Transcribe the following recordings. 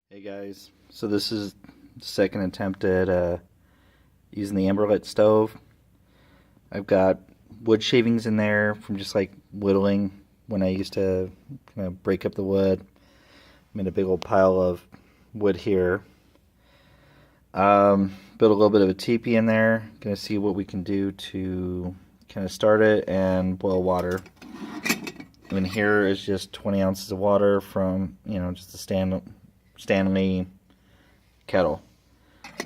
Hey guys, so this is the second attempt at using the emberlit stove. I've got wood shavings in there from just like whittling when I used to kind of break up the wood. Made a big old pile of wood here. Built a little bit of a teepee in there. Gonna see what we can do to kind of start it and boil water. And here is just 20 ounces of water from, just a Stanley kettle.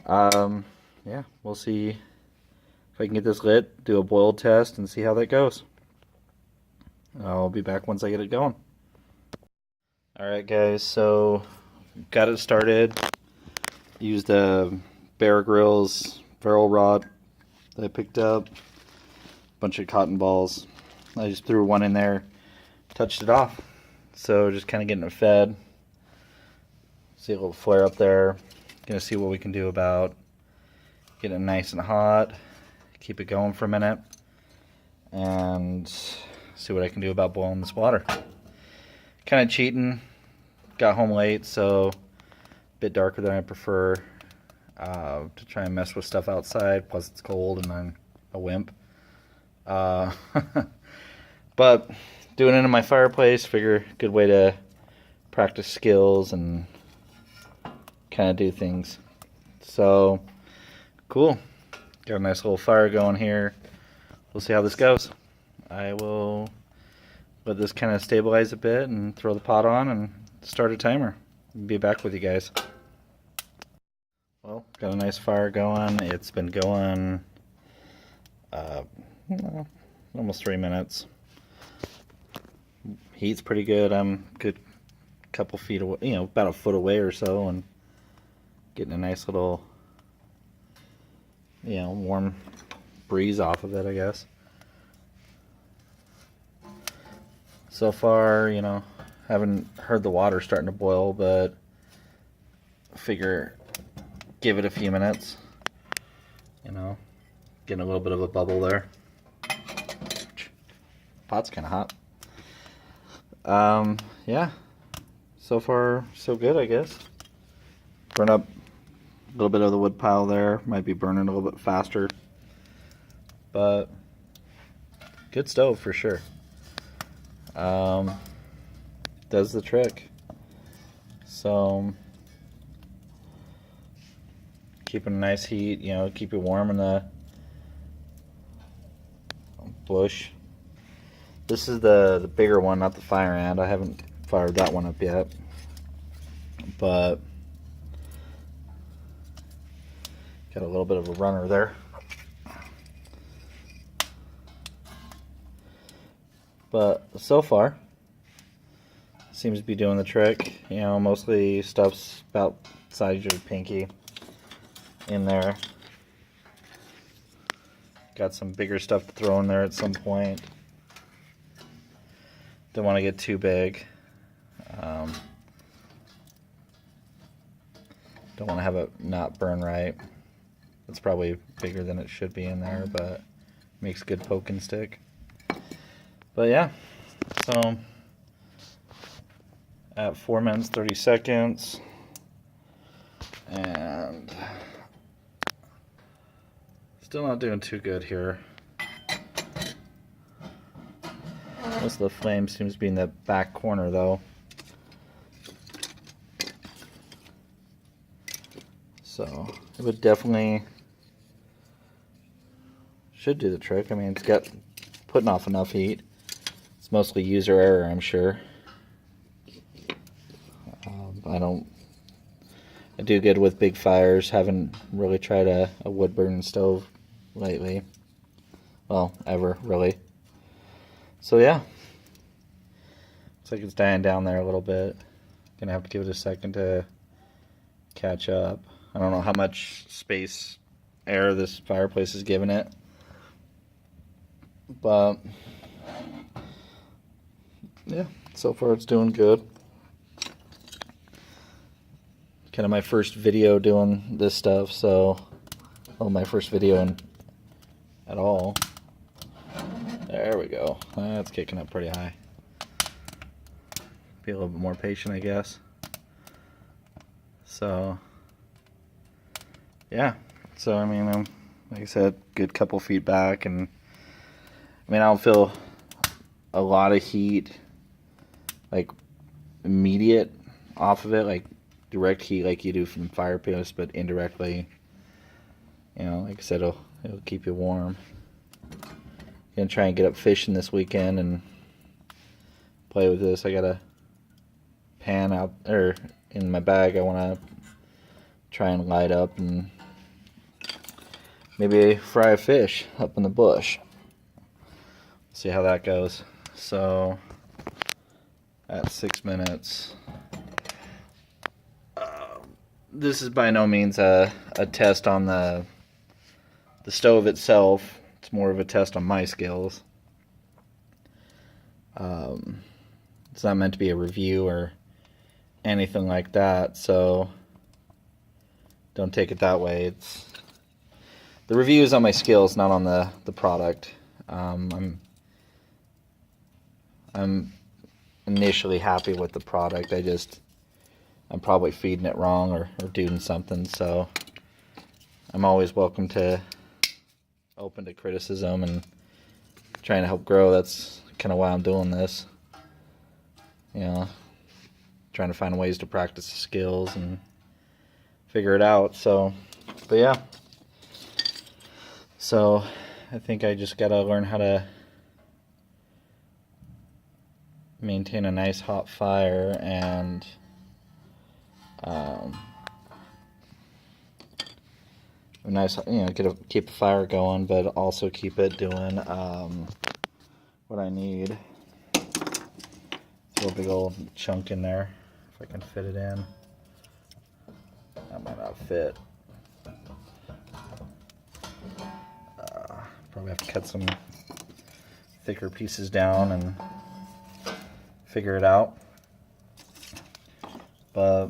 Yeah, we'll see if I can get this lit, do a boil test, and see how that goes. I'll be back once I get it going. Alright guys, so got it started. Used the Bear Grylls ferrule rod that I picked up. A bunch of cotton balls. I just threw one in there, touched it off. So just kind of getting it fed. See a little flare up there. Gonna see what we can do about getting it nice and hot. Keep it going for a minute. And see what I can do about boiling this water. Kind of cheating. Got home late, so a bit darker than I prefer. To try and mess with stuff outside. Plus it's cold and I'm a wimp. But doing it in my fireplace, figure good way to practice skills and kind of do things. So cool, got a nice little fire going here. We'll see how this goes. I will let this kind of stabilize a bit and throw the pot on and start a timer. Be back with you guys. Well, got a nice fire going. It's been going almost 3 minutes. Heat's pretty good. I'm good couple feet away, about a foot away or so, and getting a nice little, warm breeze off of it, I guess. So far, haven't heard the water starting to boil, but figure give it a few minutes. Getting a little bit of a bubble there. Pot's kind of hot. Yeah. So far, so good, I guess. Burn up a little bit of the wood pile there. Might be burning a little bit faster. But good stove for sure. Does the trick. So keeping a nice heat, keep it warm in the bush. This is the bigger one, not the fire ant. I haven't fired that one up yet. But got a little bit of a runner there. But so far, seems to be doing the trick. Mostly stuff's about the size of your pinky in there. Got some bigger stuff to throw in there at some point. Don't want to get too big. Don't want to have it not burn right. It's probably bigger than it should be in there, but makes good poke and stick. But yeah, so at 4 minutes 30 seconds, and still not doing too good here. Most of the flame seems to be in the back corner though. So it would definitely should do the trick. I mean, it's got putting off enough heat. It's mostly user error, I'm sure. I do good with big fires. Haven't really tried a wood burning stove lately. Well, ever really. So yeah, looks like it's dying down there a little bit. Gonna have to give it a second to catch up. I don't know how much space, air this fireplace is giving it, but yeah, so far it's doing good. Kind of my first video doing this stuff, so, well, my first video at all. There we go. That's kicking up pretty high. Be a little bit more patient, I guess. So yeah, so I mean, like I said, good couple feet back, and I mean, I don't feel a lot of heat, like immediate off of it, like direct heat like you do from fire pits, but indirectly, you know, like I said, it'll keep you warm. Gonna try and get up fishing this weekend and play with this. I got a pan out or in my bag. I want to try and light up and maybe fry a fish up in the bush. See how that goes. So at 6 minutes. This is by no means a test on the stove itself. It's more of a test on my skills. It's not meant to be a review or anything like that, so don't take it that way. The review is on my skills, not on the product. I'm initially happy with the product. I'm probably feeding it wrong or doing something, so I'm always open to criticism and trying to help grow. That's kind of why I'm doing this. You know, trying to find ways to practice the skills and figure it out. So, but yeah. So, I think I just gotta learn how to maintain a nice hot fire and a nice, you know, keep the fire going, but also keep it doing what I need. Throw a big old chunk in there if I can fit it in. That might not fit. Probably have to cut some thicker pieces down and figure it out. But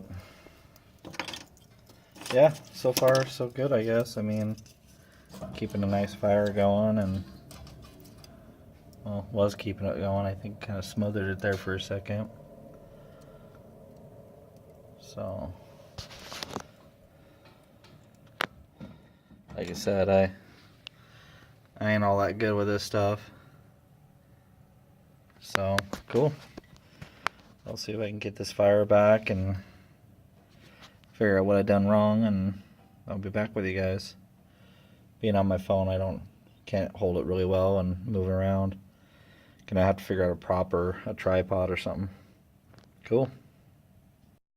yeah, so far so good, I guess. I mean, keeping a nice fire going, and well, was keeping it going. I think kind of smothered it there for a second. So, like I said, I ain't all that good with this stuff. So, cool. I'll see if I can get this fire back and figure out what I've done wrong, and I'll be back with you guys. Being on my phone, can't hold it really well and move around. Gonna have to figure out a tripod or something. Cool.